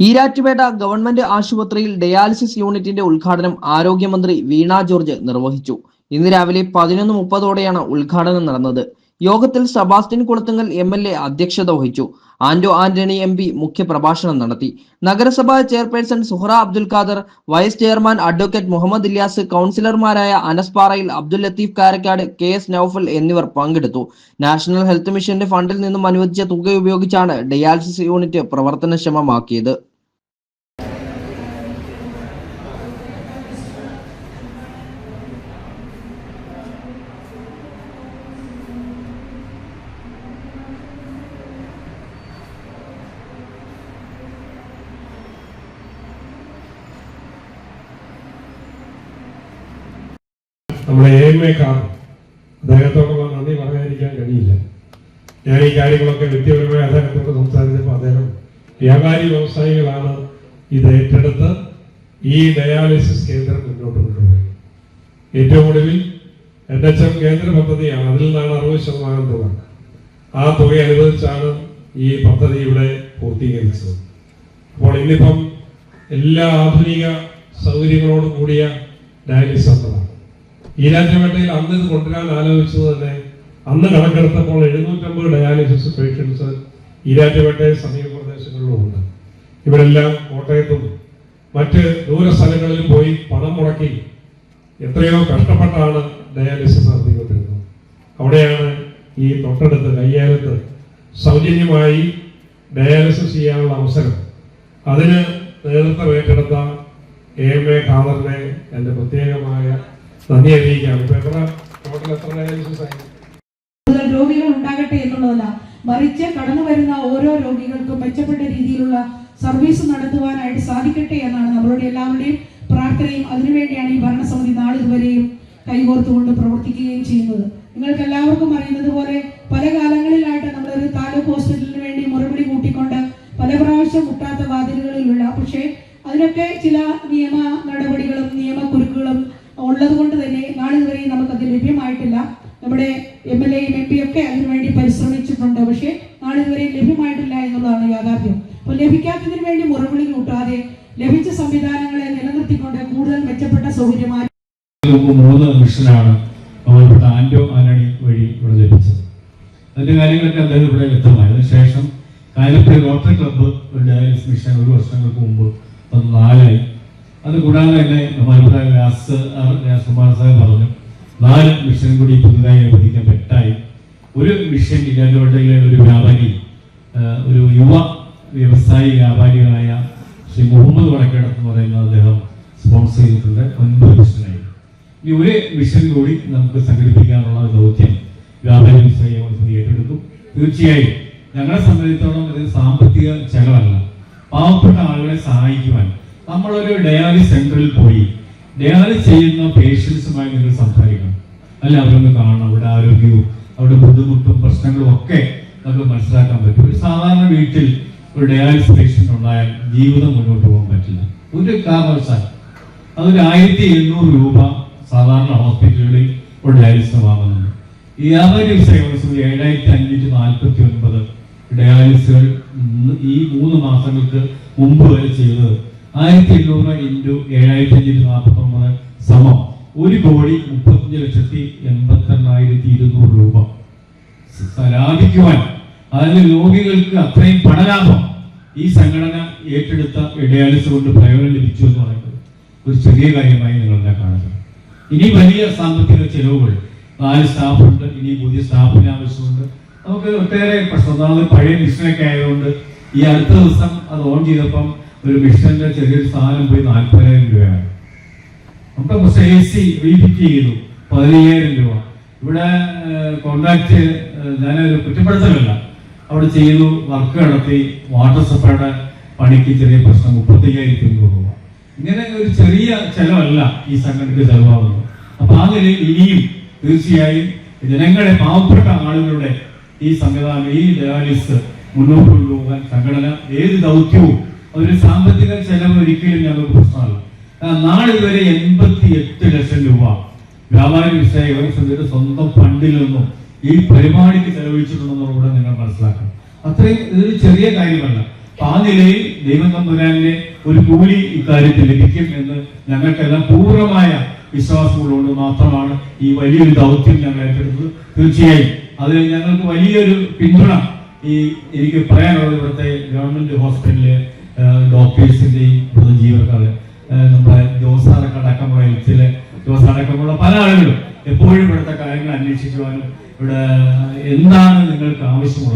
Erattupetta government ആശുപത്രിയിൽ dialysis യൂണിറ്റിന്റെ ഉദ്ഘാടനം ആരോഗ്യമന്ത്രി വീണ ജോർജ് നിർവഹിച്ചു. ഇന്ന് രാവിലെ 11:30ഓടെയാണ് ഉദ്ഘാടനം നടന്നത്. യോഗത്തിൽ സെബാസ്റ്റ്യൻ കുളത്തുങ്കൽ MLA അധ്യക്ഷത വഹിച്ചു. ആന്റോ ആന്റണി MP മുഖ്യപ്രഭാഷണം നടത്തി. നഗരസഭാ chairperson Suhara Abdul Khader, vice chairman advocate Muhammed Ilyas, കൗൺസിലർമാരായ അനസ് പാറയിൽ, അബ്ദുൽ ലത്തീഫ് കാരക്കാട്, KS നൌഫൽ എന്നിവർ പങ്കെടുത്തു. നാഷണൽ ഹെൽത്ത് മിഷന്റെ ഫണ്ടിൽ നിന്നും അനുവദിച്ച തുക ഉപയോഗിച്ചാണ് ഡയാലിസിസ് യൂണിറ്റ് പ്രവർത്തനക്ഷമമാക്കിയത്. നമ്മുടെ AMA അദ്ദേഹത്തോടുള്ള നന്ദി പറയാതിരിക്കാൻ കഴിയില്ല. ഞാൻ ഈ കാര്യങ്ങളൊക്കെ വ്യക്തിപരമായി അദ്ദേഹത്തോട് സംസാരിച്ചപ്പോൾ അദ്ദേഹം വ്യാപാരി വ്യവസായികളാണ് ഇത് ഏറ്റെടുത്ത് ഈ ഡയാലിസിസ് കേന്ദ്രം മുന്നോട്ട് കൊണ്ടുപോയി. ഏറ്റവും ഒടുവിൽ NHM കേന്ദ്ര പദ്ധതിയാണ്, അതിൽ നിന്നാണ് 60% തുക. ആ തുക അനുവദിച്ചാണ് ഈ പദ്ധതി ഇവിടെ പൂർത്തീകരിച്ചത്. അപ്പോൾ ഇന്നിപ്പം എല്ലാ ആധുനിക സൗകര്യങ്ങളോടും കൂടിയ ഡയാലിസിസ് സെന്ററാണ്. ഈരാറ്റുപേട്ടയിൽ അന്ന് ഇത് കൊണ്ടുവരാൻ ആലോചിച്ചത് തന്നെ അന്ന് കണക്കെടുത്തപ്പോൾ 750 ഡയാലിസിസ് പേഷ്യൻസ് ഈരാറ്റുപേട്ടയിൽ സമീപ പ്രദേശങ്ങളിലും ഉണ്ട്. ഇവരെല്ലാം കോട്ടയത്തും മറ്റ് ദൂര സ്ഥലങ്ങളിലും പോയി പണം മുടക്കി എത്രയോ കഷ്ടപ്പെട്ടാണ് ഡയാലിസിസ് നടത്തിക്കൊണ്ടിരുന്നത്. അവിടെയാണ് ഈ തൊട്ടടുത്ത് കയ്യാലത്ത് സൗജന്യമായി ഡയാലിസിസ് ചെയ്യാനുള്ള അവസരം. അതിന് നേതൃത്വം ഏറ്റെടുത്ത AMA ഖാദറിനെ എൻ്റെ പ്രത്യേകമായ നന്ദി അറിയിക്കാം. രോഗികൾ ഉണ്ടാകട്ടെ എന്നുള്ളതല്ല, മറിച്ച് കടന്നു വരുന്ന ഓരോ രോഗികൾക്കും മെച്ചപ്പെട്ട രീതിയിലുള്ള സർവീസ് നടത്തുവാനായിട്ട് സാധിക്കട്ടെ എന്നാണ് നമ്മളുടെ എല്ലാവരുടെയും പ്രാർത്ഥനയും. അതിനുവേണ്ടിയാണ് ഈ ഭരണസമിതി നാളിതുവരെയും കൈകോർത്തുകൊണ്ട് പ്രവർത്തിക്കുകയും ചെയ്യുന്നത്. നിങ്ങൾക്ക് എല്ലാവർക്കും അറിയുന്നത് പോലെ പല കാലങ്ങളിലായിട്ട് നമ്മളൊരു താലൂക്ക് ഹോസ്പിറ്റലിന് വേണ്ടി മുറവിളി കൂട്ടിക്കൊണ്ട് പല പ്രാവശ്യം മുട്ടാത്ത വാതിലുകളിലുള്ള, പക്ഷേ അതിനൊക്കെ ചില നിയമ നടപടികളും നിയമക്കുരുക്കുകളും ഉള്ളത് കൊണ്ട് തന്നെ നാളിതുവരെയും നമുക്കത് ലഭ്യമായിട്ടില്ല. നമ്മുടെ MLAയും MP ഒക്കെ അതിനുവേണ്ടി പരിശ്രമിച്ചിട്ടുണ്ട്, പക്ഷേ നാളിതുവരെയും ലഭ്യമായിട്ടില്ല എന്നുള്ളതാണ് യാഥാർത്ഥ്യം. അപ്പോൾ ലഭിക്കാത്തതിന് വേണ്ടി മുറവിളി കൂട്ടാതെ ലഭിച്ച സംവിധാനങ്ങളെ നിലനിർത്തിക്കൊണ്ട് കൂടുതൽ മെച്ചപ്പെട്ട സൗകര്യമായി 3 മിഷനാണ് ബഹുമാനപ്പെട്ട ആന്റോ ആന്റണി വഴി ഇവിടെ ലഭിച്ചത്. അതിന്റെ കാര്യങ്ങളൊക്കെ അദ്ദേഹം ഇവിടെ വ്യക്തമായി. അതിനുശേഷം കായലപ്പുഴ റോട്ടറി ക്ലബ്ബ് ഒരു ഡയാലിസിസ് മിഷൻ 1 വർഷങ്ങൾക്ക് മുമ്പ് 4ആയി. അതുകൂടാതെ തന്നെ ബഹുമാനപ്പെട്ട രാജകുമാർ സാഹിബ് പറഞ്ഞു 4 മിഷൻ കൂടി പുതുതായി അനുവദിക്കാൻ പറ്റായി. ഒരു മിഷൻ ഈരാറ്റുപേട്ടയിലെ ഒരു വ്യാപാരി, ഒരു യുവ വ്യവസായി വ്യാപാരിയായ ശ്രീ മുഹമ്മദ് വടക്കേടത്ത് എന്ന് പറയുന്ന അദ്ദേഹം സ്പോൺസർ ചെയ്തിട്ടുണ്ട്. 9 മിഷനായി. ഇനി ഒരു മിഷൻ കൂടി നമുക്ക് സംഘടിപ്പിക്കാനുള്ള ദൗത്യം വ്യാപാരി വ്യവസായി ഏറ്റെടുക്കും. തീർച്ചയായും ഞങ്ങളെ സംബന്ധിച്ചിടത്തോളം ഇത് സാമ്പത്തിക ചെലവല്ല, പാവപ്പെട്ട ആളുകളെ സഹായിക്കുവാൻ നമ്മളൊരു ഡയാലിസിസ് സെന്ററിൽ പോയി ഡയാലിസിസ് ചെയ്യുന്ന പേഷ്യൻസുമായി നിങ്ങൾ സംസാരിക്കണം, അല്ല അവരൊന്ന് കാണണം. അവിടെ ആരോഗ്യവും അവരുടെ ബുദ്ധിമുട്ടും പ്രശ്നങ്ങളും ഒക്കെ നമുക്ക് മനസ്സിലാക്കാൻ പറ്റും. ഒരു സാധാരണ വീട്ടിൽ ഒരു ഡയാലിസിസ് പേഷ്യൻ്റ് ഉണ്ടായാൽ ജീവിതം മുന്നോട്ട് പോകാൻ പറ്റില്ല ഒരു കാരണവശാലും. അതൊരു 1700 രൂപ സാധാരണ ഹോസ്പിറ്റലുകളിൽ ഒരു ഡയാലിസിസ് വാങ്ങുന്നുണ്ട്. ഈ വ്യാപാരി വ്യവസായ 7549 ഡയാലിസുകൾ ഈ 3 മാസങ്ങൾക്ക് മുമ്പ് വരെ ചെയ്തത് 1800 × 7549 സമം 1,35,82,200 രൂപ ലാഭിക്കുവാൻ, അതിന് രോഗികൾക്ക് അത്രയും പണലാഭം ഈ സംഘടന ഏറ്റെടുത്ത ഡയാലിസിസ് കൊണ്ട് പ്രയോജനം ലഭിച്ചു എന്ന് പറയുന്നത് ഒരു ചെറിയ കാര്യമായി നിങ്ങളെല്ലാം കാണുന്നത്. ഇനി വലിയ സാമ്പത്തിക ചെലവുകൾ, 4 സ്റ്റാഫുണ്ട്, ഇനി പുതിയ സ്റ്റാഫിന് ആവശ്യമുണ്ട്. നമുക്ക് ഒട്ടേറെ പ്രശ്നം. പഴയ മിഷനൊക്കെ ആയതുകൊണ്ട് ഈ അടുത്ത ദിവസം അത് ഓൺ ചെയ്തപ്പം ഒരു മിഷന്റെ ചെറിയൊരു സാധനം പോയി 40,000 രൂപയാണ്. നമുക്ക് പക്ഷേ AC റീഫിറ്റ് ചെയ്തു 15,000 രൂപ. ഇവിടെ കോൺട്രാക്ട് ഞാനൊരു കുറ്റപ്പെടുത്തലല്ല, അവിടെ ചെയ്തു, വർക്ക് നടത്തി, വാട്ടർ സപ്ലൈയുടെ പണിക്ക് ചെറിയ പ്രശ്നം 35,500 രൂപ. ഇങ്ങനെ ഒരു ചെറിയ ചെലവല്ല ഈ സംഘടനയ്ക്ക് ചെലവാകുന്നത്. അപ്പൊ ആ നിലയിൽ ഇനിയും തീർച്ചയായും ജനങ്ങളെ, പാവപ്പെട്ട ആളുകളുടെ ഈ സംവിധാനം, ഈ ഡയാലിസിസ് മുന്നോട്ട് കൊണ്ടുപോകാൻ സംഘടന ഏത് ദൗത്യവും ഒരു സാമ്പത്തിക ചെലവ് ഒരിക്കലും ഞങ്ങൾക്ക് പ്രശ്നമല്ല. നാളിതുവരെ 88 ലക്ഷം രൂപ വ്യാപാരി വ്യവസായ സ്വന്തം ഫണ്ടിൽ നിന്നും ഈ പരിപാടിക്ക് ചെലവഴിച്ചിട്ടുണ്ടെന്നുകൂടെ നിങ്ങൾ മനസ്സിലാക്കണം. അത്രയും ഇതൊരു ചെറിയ കാര്യമല്ല. അപ്പൊ ആ നിലയിൽ ദൈവം തമ്പുരാന്റെ ഒരു കൂലി ഇക്കാര്യത്തിൽ ലഭിക്കും എന്ന് ഞങ്ങൾക്കെല്ലാം പൂർണ്ണമായ വിശ്വാസമുള്ളതുകൊണ്ട് മാത്രമാണ് ഈ വലിയൊരു ദൗത്യം ഞങ്ങൾ ഏറ്റെടുത്തത്. തീർച്ചയായും അതിൽ ഞങ്ങൾക്ക് വലിയൊരു പിന്തുണ എനിക്ക് പറയാനുള്ളത് ഇവിടുത്തെ ഗവൺമെന്റ് ഹോസ്പിറ്റലിലെ ഡോക്ടേഴ്സിന്റെയും ജീവനക്കാര്, നമ്മുടെ ജോസാടക്കമുള്ള ഹെൽത്തിലെ ജോസാടക്കമുള്ള പല ആളുകളും എപ്പോഴും ഇവിടുത്തെ കാര്യങ്ങൾ അന്വേഷിക്കുവാനും ഇവിടെ എന്താണ് നിങ്ങൾക്ക് ആവശ്യമുള്ളത്